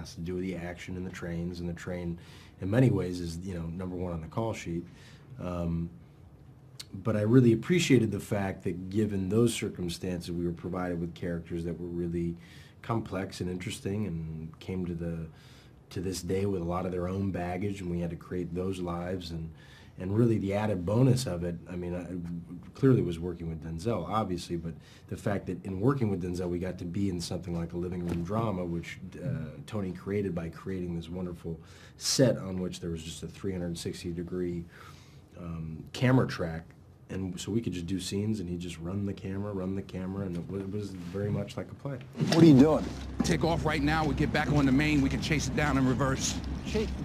has to do with the action in the trains, and the train, in many ways, is number one on the call sheet. But I really appreciated the fact that given those circumstances, we were provided with characters that were really complex and interesting, and came to this day with a lot of their own baggage, and we had to create those lives. And really the added bonus of it, I mean, I clearly was working with Denzel, obviously, but the fact that in working with Denzel, we got to be in something like a living room drama, which Tony created by creating this wonderful set on which there was just a 360-degree camera track. And so we could just do scenes, and he'd just run the camera, and it was very much like a play. What are you doing? Take off right now, we get back on the main, we can chase it down in reverse.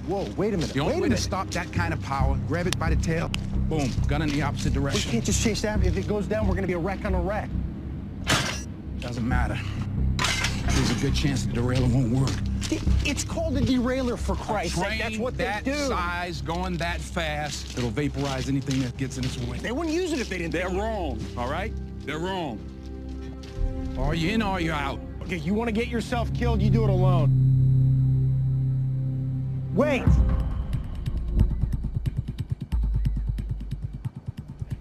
Whoa, wait a minute. The only way to stop that kind of power, grab it by the tail, boom, gun in the opposite We direction. can't just chase that. If it goes down, we're gonna be a wreck on a wreck. Doesn't matter. There's a good chance the derailleur won't work. It's called a derailleur, for Christ's sake. Train That's what they that do. size, going that fast, it'll vaporize anything that gets in its way. They wouldn't use it if they didn't. They're wrong, all right? They're wrong. Are you in or are you out? Okay, you want to get yourself killed, you do it alone. Wait!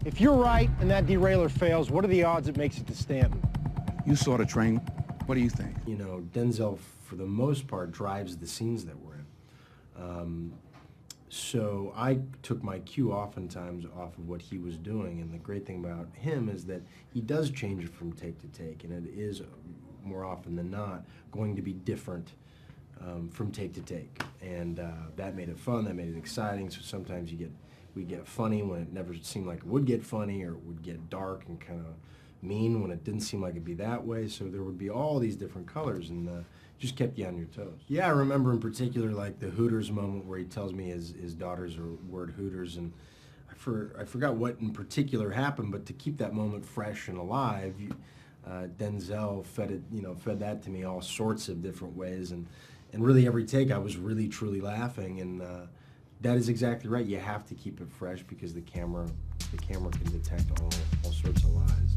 If you're right and that derailleur fails, what are the odds it makes it to Stanton? You saw the train. What do you think? Denzel, for the most part, drives the scenes that we're in. So I took my cue oftentimes off of what he was doing, and the great thing about him is that he does change it from take to take, and it is, more often than not, going to be different from take to take. And that made it fun, that made it exciting, so sometimes we get funny when it never seemed like it would get funny, or it would get dark and kind of mean when it didn't seem like it'd be that way. So there would be all these different colors, and just kept you on your toes. Yeah, I remember in particular like the Hooters moment where he tells me his daughters are word Hooters, and I forgot what in particular happened, but to keep that moment fresh and alive, Denzel fed that to me all sorts of different ways, and really every take I was really truly laughing, and that is exactly right. You have to keep it fresh because the camera can detect all sorts of lies.